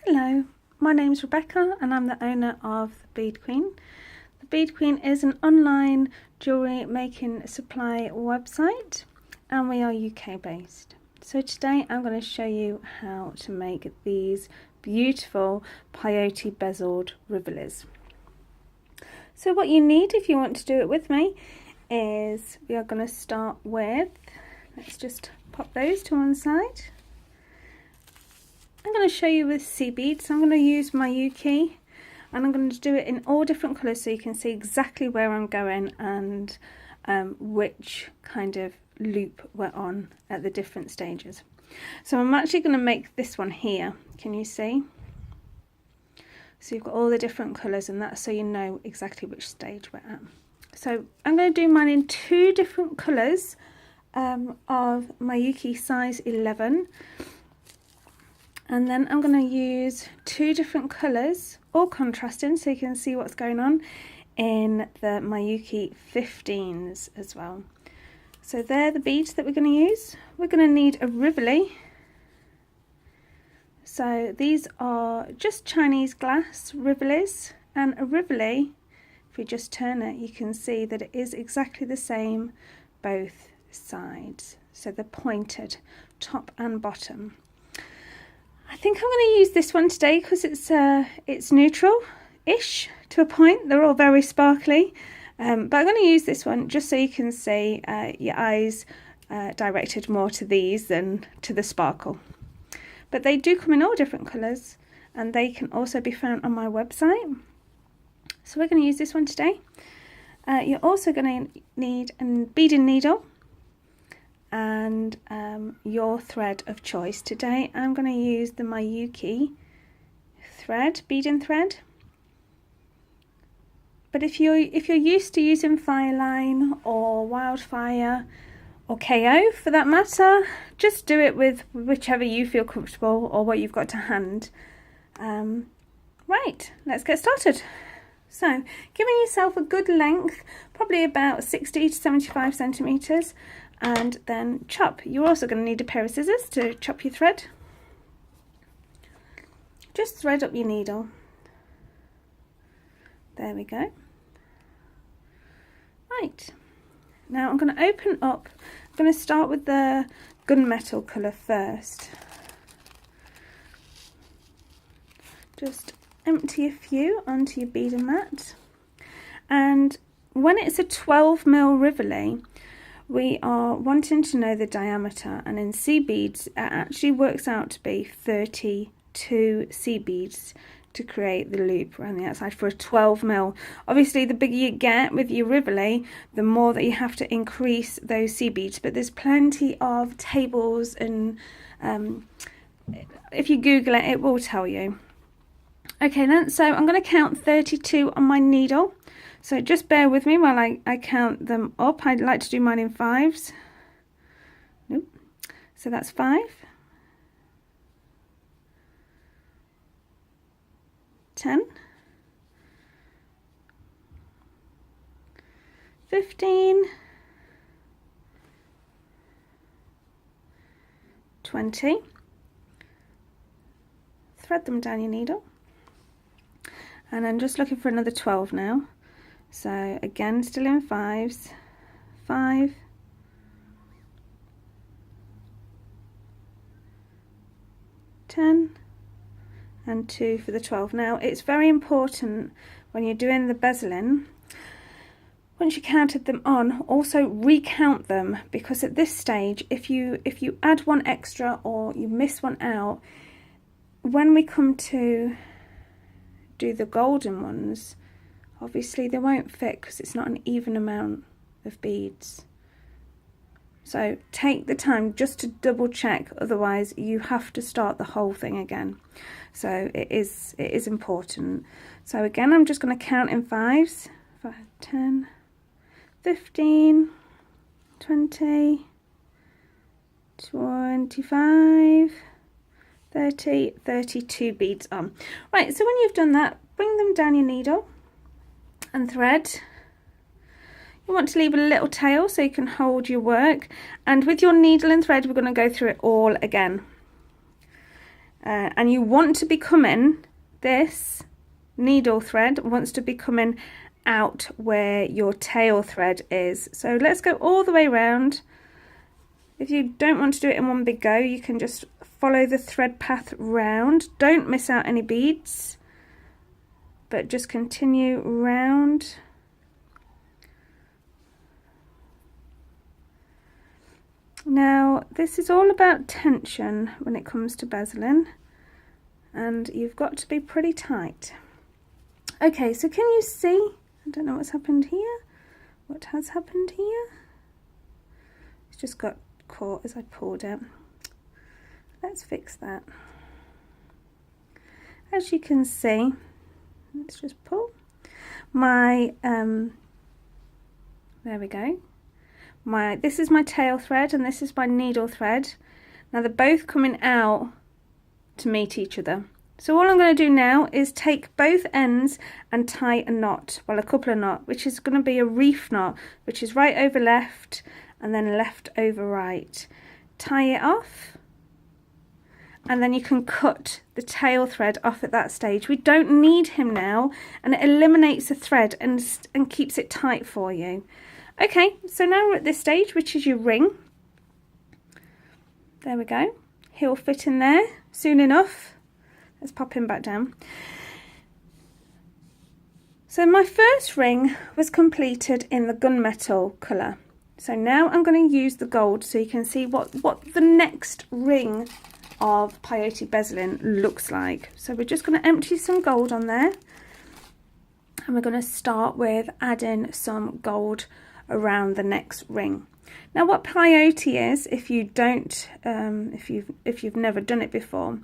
Hello, my name's Rebecca and I'm the owner of the Bead Queen. The Bead Queen is an online jewellery making supply website and we are UK based. So today I'm going to show you how to make these beautiful peyote bezeled rivolis. So what you need if you want to do it with me is we are going to start with, let's just pop those to one side. I'm going to show you with sea beads. I'm going to use my Yuki and I'm going to do it in all different colours so you can see exactly where I'm going and which kind of loop we're on at the different stages. So I'm actually going to make this one here. Can you see? So you've got all the different colours and that's so you know exactly which stage we're at. So I'm going to do mine in two different colours of my Yuki size 11. And then I'm going to use two different colours, all contrasting, so you can see what's going on in the Mayuki 15s as well. So they're the beads that we're going to use. We're going to need a rivoli. So these are just Chinese glass rivolis, and a rivoli, if we just turn it, you can see that it is exactly the same both sides. So they're pointed, top and bottom. I think I'm going to use this one today because it's neutral-ish to a point. They're all very sparkly, but I'm going to use this one just so you can see your eyes directed more to these than to the sparkle. But they do come in all different colours and they can also be found on my website. So we're going to use this one today. You're also going to need a beading needle and your thread of choice. Today I'm going to use the Mayuki thread, beading thread. But if you're used to using Fireline or Wildfire or KO for that matter, just do it with whichever you feel comfortable or what you've got to hand. Right, let's get started. So, giving yourself a good length, probably about 60 to 75 centimetres, and then chop. You're also going to need a pair of scissors to chop your thread. Just thread up your needle. There we go. Right, now I'm going to open up. I'm going to start with the gunmetal colour first. Just empty a few onto your beading mat, and when it's a 12mm rivoli, we are wanting to know the diameter, and in sea beads it actually works out to be 32 sea beads to create the loop around the outside for a 12mm. Obviously the bigger you get with your rivoli, the more that you have to increase those sea beads, but there's plenty of tables and if you Google it, it will tell you. Okay then, so I'm going to count 32 on my needle. So just bear with me while I count them up. I'd like to do mine in fives. Nope. So that's 5. 10. 15. 20. Thread them down your needle. And I'm just looking for another 12 now. So again, still in fives. 5, 10, and 2 for the 12. Now it's very important when you're doing the bezeling, once you counted them on, also recount them, because at this stage, if you add one extra or you miss one out, when we come to do the golden ones, obviously they won't fit because it's not an even amount of beads. So take the time just to double check, otherwise you have to start the whole thing again. So it is important. So again, I'm just going to count in fives. 5, 10, 15, 20, 25, 30, 32 beads on. Right, so when you've done that, bring them down your needle and thread. You want to leave a little tail so you can hold your work, and with your needle and thread we're going to go through it all again. and you want to be coming, this needle thread wants to be coming out where your tail thread is. So let's go all the way around. If you don't want to do it in one big go, you can just follow the thread path round. Don't miss out any beads, but just continue round. Now this is all about tension when it comes to bezeling, and you've got to be pretty tight. Okay, so can you see? I don't know what's happened here. What has happened here? It's just got caught as I pulled it. Let's fix that. As you can see, let's just pull my there we go. This is my tail thread and this is my needle thread. Now they're both coming out to meet each other. So all I'm going to do now is take both ends and tie a knot, well, a couple of knots, which is going to be a reef knot, which is right over left and then left over right. Tie it off, and then you can cut the tail thread off at that stage. We don't need him now, and it eliminates the thread and keeps it tight for you. Okay, so now we're at this stage, which is your ring. There we go. He'll fit in there soon enough. Let's pop him back down. So my first ring was completed in the gunmetal colour. So now I'm going to use the gold so you can see what the next ring of peyote bezeling looks like. So we're just going to empty some gold on there, and we're going to start with adding some gold around the next ring. Now what peyote is, if you don't, if you've never done it before,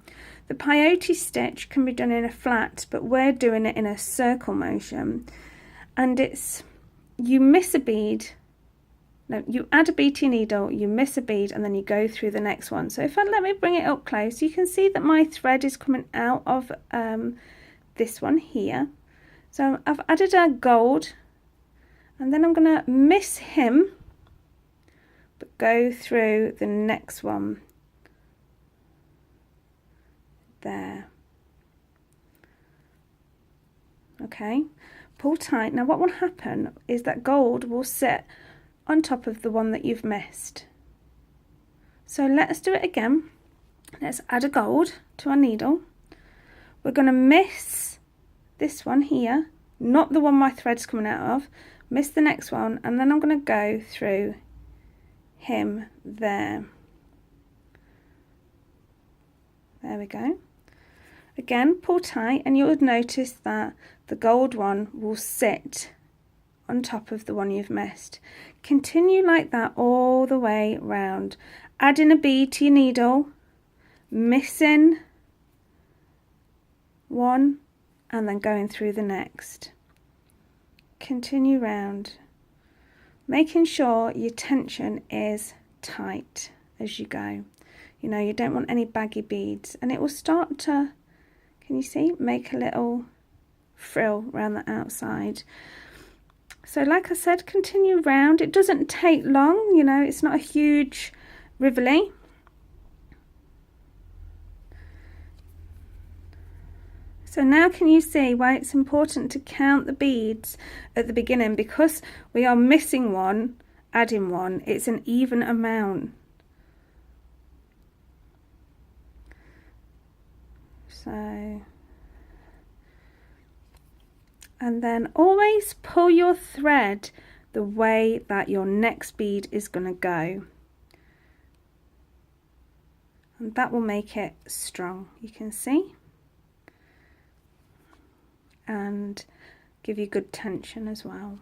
the peyote stitch can be done in a flat, but we're doing it in a circle motion, and it's, you miss a bead, no, you add a bead to your needle, you miss a bead, and then you go through the next one. So if I let me bring it up close, you can see that my thread is coming out of this one here. So I've added a gold, and then I'm going to miss him, but go through the next one. There. Okay, pull tight. Now what will happen is that gold will sit on top of the one that you've missed. So let's do it again. Let's add a gold to our needle. We're going to miss this one here, not the one my thread's coming out of, miss the next one, and then I'm going to go through him there. There we go. Again, pull tight, and you'll notice that the gold one will sit on top of the one you've missed. Continue like that all the way round, adding a bead to your needle, missing one, and then going through the next. Continue round, making sure your tension is tight as you go. You know, you don't want any baggy beads, and it will start to, can you see, make a little frill around the outside. So like I said, continue round. It doesn't take long, you know, it's not a huge rivoli. So now can you see why it's important to count the beads at the beginning? Because we are missing one, adding one, it's an even amount. So, and then always pull your thread the way that your next bead is going to go, and that will make it strong, you can see, and give you good tension as well.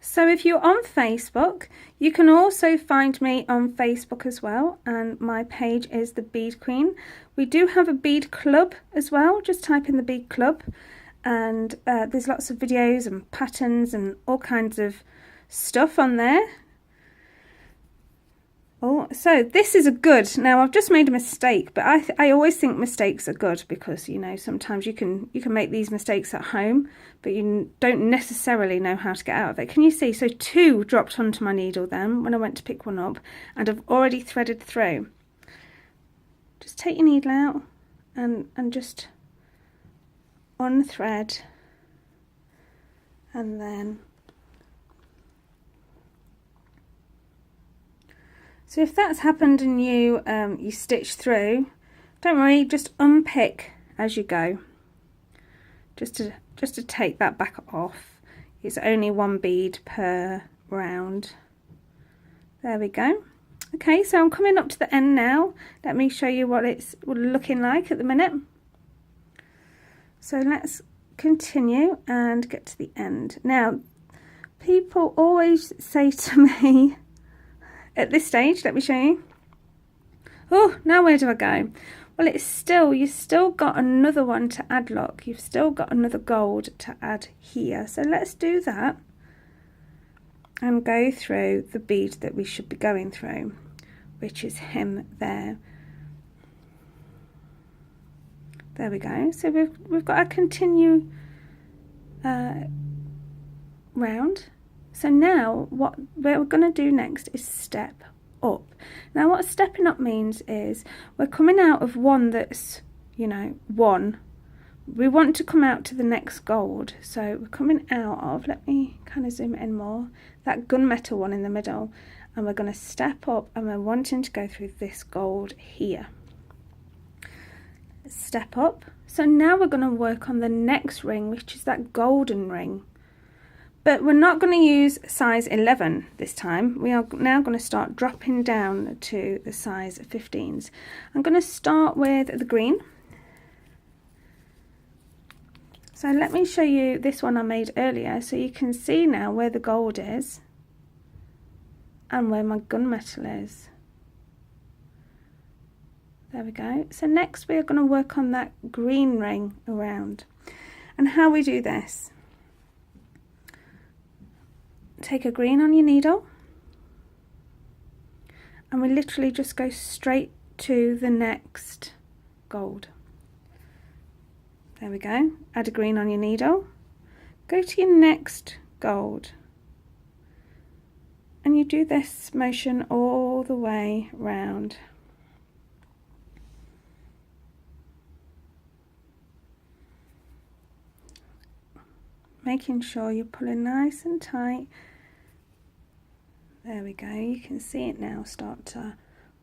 So if you're on Facebook, you can also find me on Facebook as well, and my page is The Bead Queen. We do have a bead club as well. Just type in The Bead Club, and there's lots of videos and patterns and all kinds of stuff on there. Oh, so this is a good. Now I've just made a mistake, but I always think mistakes are good because, you know, sometimes you can make these mistakes at home, but you don't necessarily know how to get out of it. Can you see? So 2 dropped onto my needle then when I went to pick one up, and I've already threaded through. Just take your needle out and just unthread, and then so if that's happened and you you stitch through, don't worry, just unpick as you go, just to take that back off. It's only 1 bead per round. There we go. Okay, so I'm coming up to the end now. Let me show you what it's looking like at the minute. So let's continue and get to the end. Now, people always say to me, at this stage, let me show you. Oh, now where do I go? Well, you've still got another one to add, look. You've still got another gold to add here. So let's do that and go through the bead that we should be going through, which is him there. There we go. So we've got our continue round. So now what we're going to do next is step up. Now what stepping up means is we're coming out of one that's, you know, 1. We want to come out to the next gold. So we're coming out of, let me kind of zoom in more, that gunmetal one in the middle, and we're going to step up and we're wanting to go through this gold here. Step up. So now we're going to work on the next ring, which is that golden ring. But we're not going to use size 11 this time. We are now going to start dropping down to the size 15s. I'm going to start with the green. So let me show you this one I made earlier, so you can see now where the gold is and where my gunmetal is. There we go. So next we are going to work on that green ring around. And how we do this: take a green on your needle and we literally just go straight to the next gold. There we go. Add a green on your needle, go to your next gold, and you do this motion all the way round. Making sure you're pulling nice and tight. There we go. You can see it now start to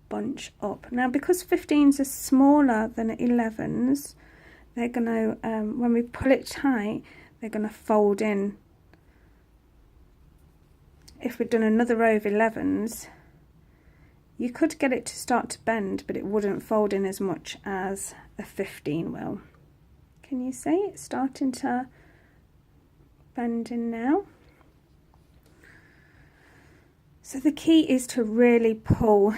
bunch up. Now because 15s are smaller than 11s, they're going to, when we pull it tight, they're going to fold in. If we'd done another row of 11s, you could get it to start to bend, but it wouldn't fold in as much as a 15 will. Can you see it's starting to bend in now? So the key is to really pull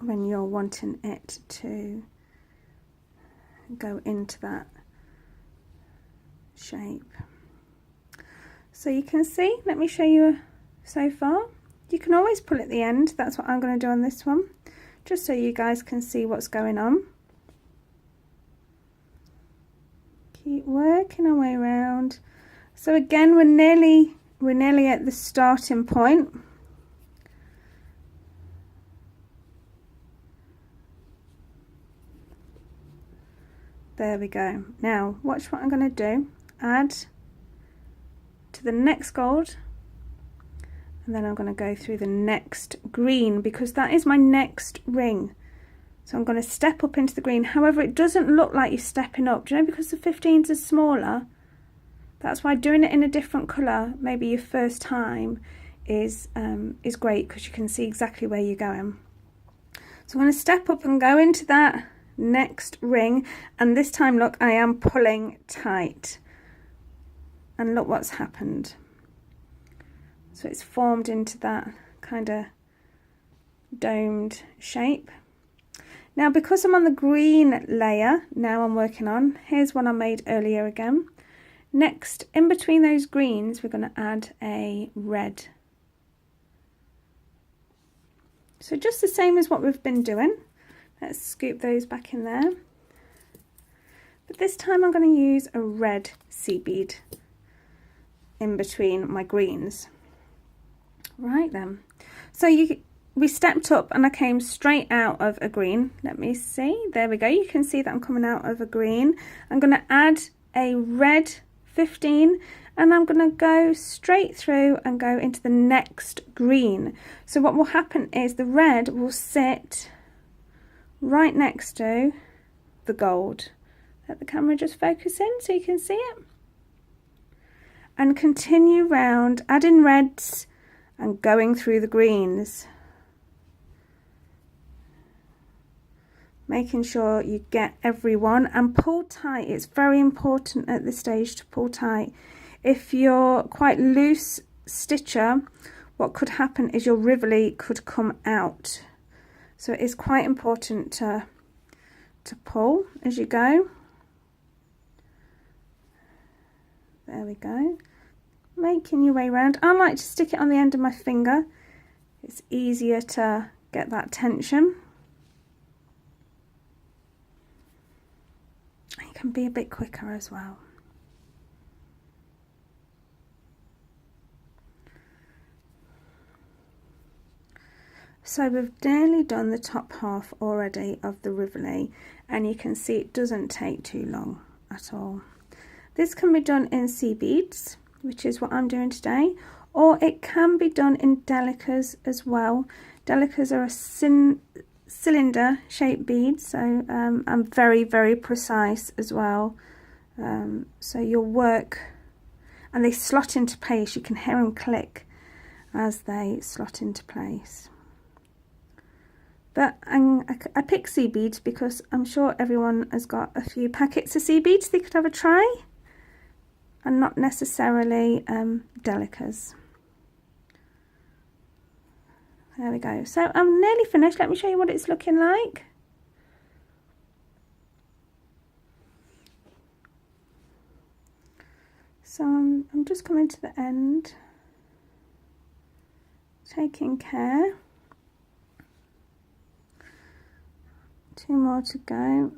when you're wanting it to go into that shape. So you can see, let me show you so far. You can always pull at the end. That's what I'm going to do on this one, just so you guys can see what's going on. Keep working our way around. So again, we're nearly at the starting point. There we go. Now watch what I'm going to do. Add to the next gold, and then I'm going to go through the next green, because that is my next ring. So I'm going to step up into the green. However, it doesn't look like you're stepping up. Do you know, because the 15s are smaller, that's why doing it in a different colour, maybe your first time, is great, because you can see exactly where you're going. So I'm going to step up and go into that next ring, and this time look, I am pulling tight, and look what's happened. So it's formed into that kind of domed shape. Now because I'm on the green layer, now I'm working on, here's one I made earlier again. Next, in between those greens, we're going to add a red. So just the same as what we've been doing. Let's scoop those back in there. But this time I'm going to use a red seed bead in between my greens. Right then. So we stepped up and I came straight out of a green. Let me see. There we go. You can see that I'm coming out of a green. I'm going to add a red 15 and I'm going to go straight through and go into the next green. So what will happen is the red will sit right next to the gold. Let the camera just focus in so you can see it. And continue round, adding reds and going through the greens. Making sure you get everyone and pull tight. It's very important at this stage to pull tight. If you're quite loose stitcher, what could happen is your rivoli could come out. So it is quite important to pull as you go. There we go. Making your way around. I like to stick it on the end of my finger. It's easier to get that tension. It can be a bit quicker as well. So we've nearly done the top half already of the rivoli, and you can see it doesn't take too long at all. This can be done in sea beads, which is what I'm doing today, or it can be done in delicas as well. Delicas are a cylinder shaped beads, so and very, very precise as well. So you'll work, and they slot into place. You can hear them click as they slot into place. But I pick sea beads because I'm sure everyone has got a few packets of sea beads they could have a try, and not necessarily delicas. There we go. So I'm nearly finished. Let me show you what it's looking like. So I'm just coming to the end, taking care. 2 more to go.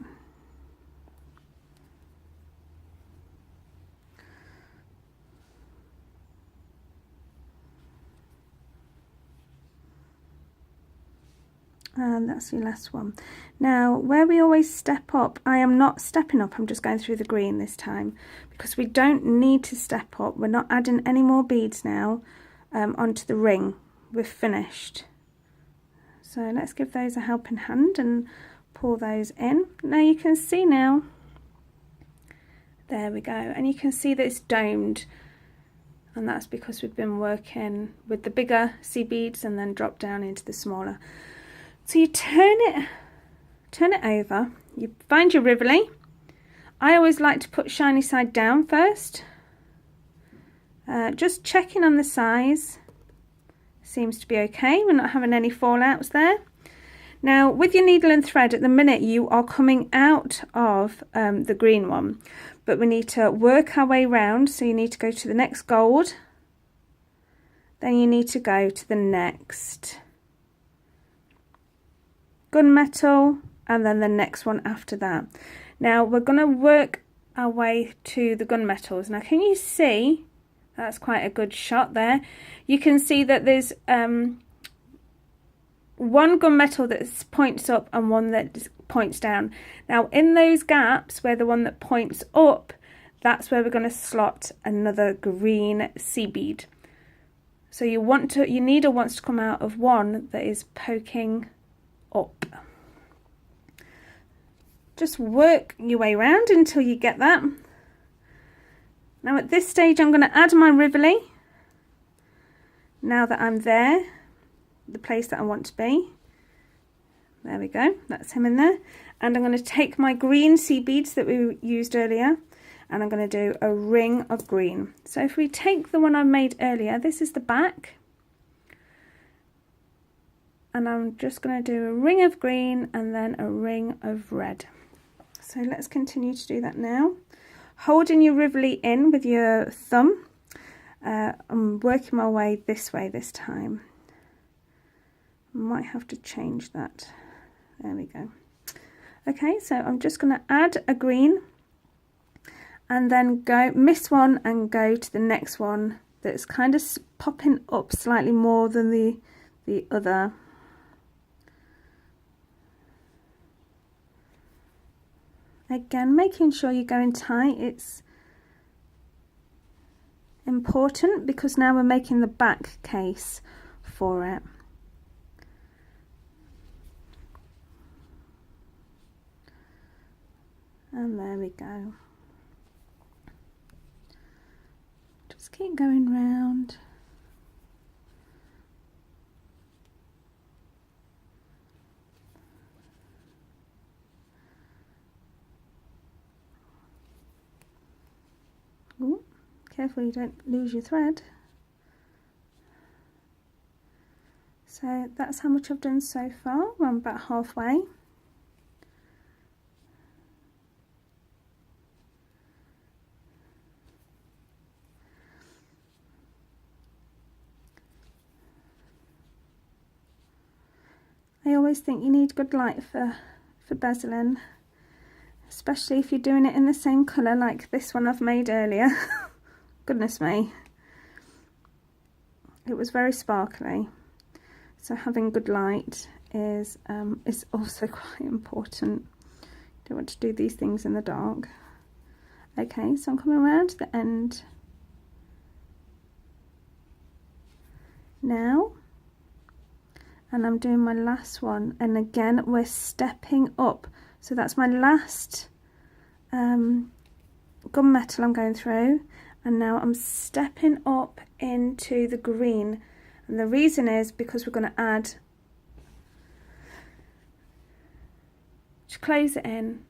And that's your last one. Now, where we always step up, I am not stepping up, I'm just going through the green this time, because we don't need to step up. We're not adding any more beads now onto the ring. We're finished. So let's give those a helping hand and pull those in. Now you can see now, there we go, and you can see that it's domed, and that's because we've been working with the bigger sea beads and then drop down into the smaller. So you turn it over, you find your rivoli. I always like to put shiny side down first, just checking on the size. Seems to be okay, we're not having any fallouts there. Now with your needle and thread, at the minute you are coming out of the green one, but we need to work our way round. So you need to go to the next gold, then you need to go to the next gunmetal, and then the next one after that. Now we're going to work our way to the gunmetals. Now can you see, that's quite a good shot there. You can see that there's one gunmetal that points up and one that points down. Now in those gaps where the one that points up, that's where we're going to slot another green sea bead. So your needle wants to come out of one that is poking up. Just work your way around until you get that. Now at this stage I'm going to add my rivoli. Now that I'm there, the place that I want to be, there we go, that's him in there, and I'm going to take my green sea beads that we used earlier, and I'm going to do a ring of green. So if we take the one I made earlier, this is the back, and I'm just going to do a ring of green and then a ring of red. So let's continue to do that now. holding your rivoli in with your thumb. I'm working my way this time. Might have to change that. There we go. Okay, so I'm just going to add a green and then go miss one and go to the next one that's kind of popping up slightly more than the other. Again, making sure you're going tight. It's important because now we're making the back case for it. And there we go. Just keep going round. Ooh, careful you don't lose your thread. So that's how much I've done so far. I'm about halfway. I always think you need good light for bezeling, especially if you're doing it in the same colour like this one I've made earlier. Goodness me, it was very sparkly, so having good light is also quite important. You don't want to do these things in the dark. Okay, so I'm coming around to the end now. And I'm doing my last one, and again we're stepping up, so that's my last gunmetal I'm going through, and now I'm stepping up into the green, and the reason is because we're going to add, to close it in,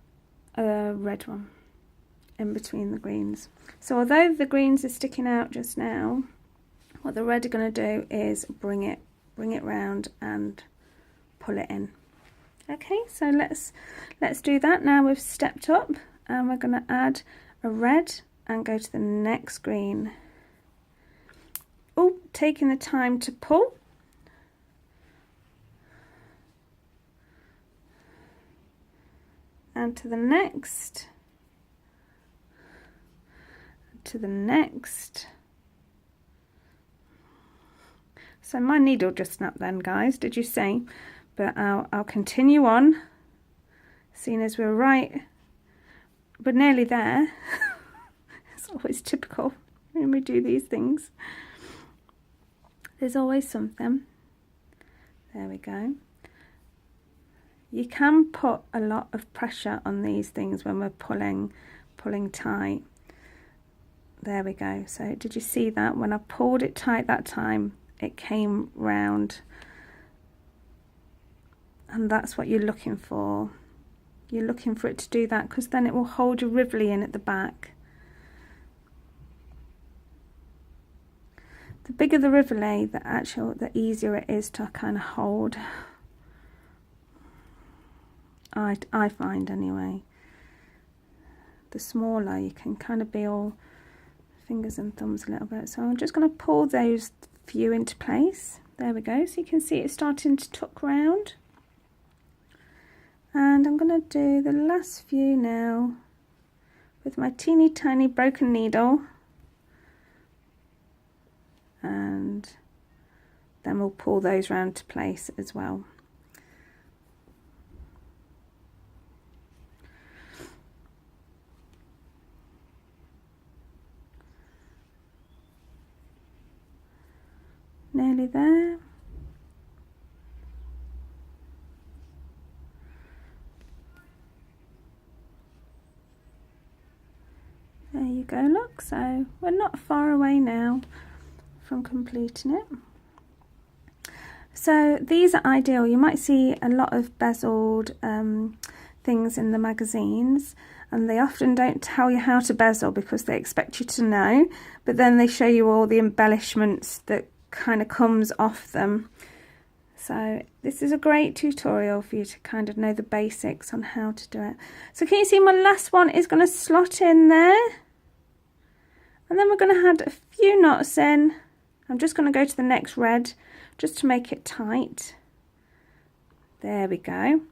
a red one in between the greens. So although the greens are sticking out just now, what the red are going to do is bring it round and pull it in. Okay, so let's do that. Now we've stepped up and we're going to add a red and go to the next green. Oh, taking the time to pull. And to the next. To the next. So my needle just snapped then, guys, did you see? But I'll continue on, seeing as we're nearly there. It's always typical when we do these things. There's always something. There we go. You can put a lot of pressure on these things when we're pulling tight. There we go. So did you see that? When I pulled it tight that time, it came round, and that's what you're looking for. You're looking for it to do that because then it will hold your rivoli in at the back. The bigger the rivoli, the easier it is to kind of hold. I find anyway. The smaller, you can kind of be all fingers and thumbs a little bit. So I'm just going to pull those few into place. There we go. So you can see it's starting to tuck round. And I'm going to do the last few now with my teeny tiny broken needle. And then we'll pull those round to place as well. Nearly there. There you go, look, so we're not far away now from completing it. So these are ideal. You might see a lot of bezeled things in the magazines, and they often don't tell you how to bezel because they expect you to know, but then they show you all the embellishments that kind of comes off them. So this is a great tutorial for you to kind of know the basics on how to do it. So can you see my last one is going to slot in there, and then we're going to add a few knots in. I'm just going to go to the next red just to make it tight. There we go.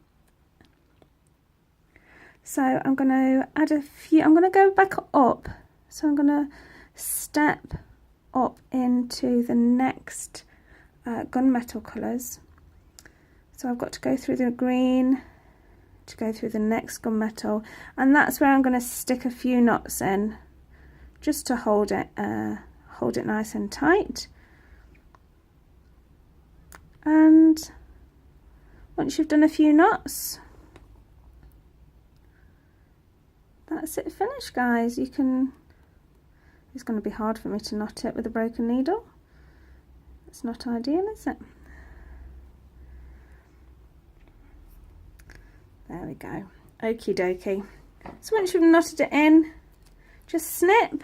So I'm going to add a few, I'm going to go back up. So I'm going to step up into the next gunmetal colours. So I've got to go through the green to go through the next gunmetal, and that's where I'm going to stick a few knots in just to hold it nice and tight. And once you've done a few knots, that's it finished, guys. You can, it's going to be hard for me to knot it with a broken needle. It's not ideal, is it? There we go. Okie dokie. So once you've knotted it in, just snip,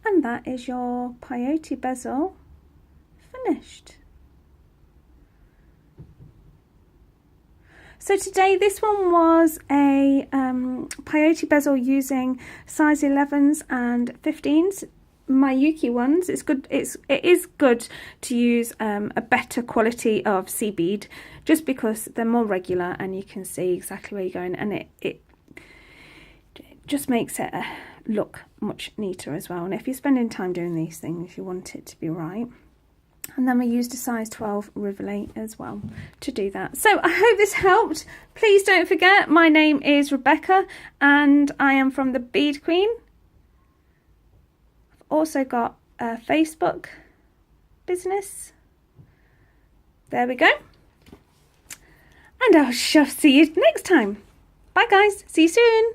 and that is your peyote bezel finished. So today this one was a peyote bezel using size 11s and 15s, my Yuki ones. It's good. It is good to use a better quality of sea bead, just because they're more regular and you can see exactly where you're going, and it just makes it look much neater as well. And if you're spending time doing these things, you want it to be right. And then we used a size 12 rivoli as well to do that. So I hope this helped. Please don't forget, my name is Rebecca and I am from the Bead Queen. I've also got a Facebook business. There we go. And I shall see you next time. Bye guys, see you soon.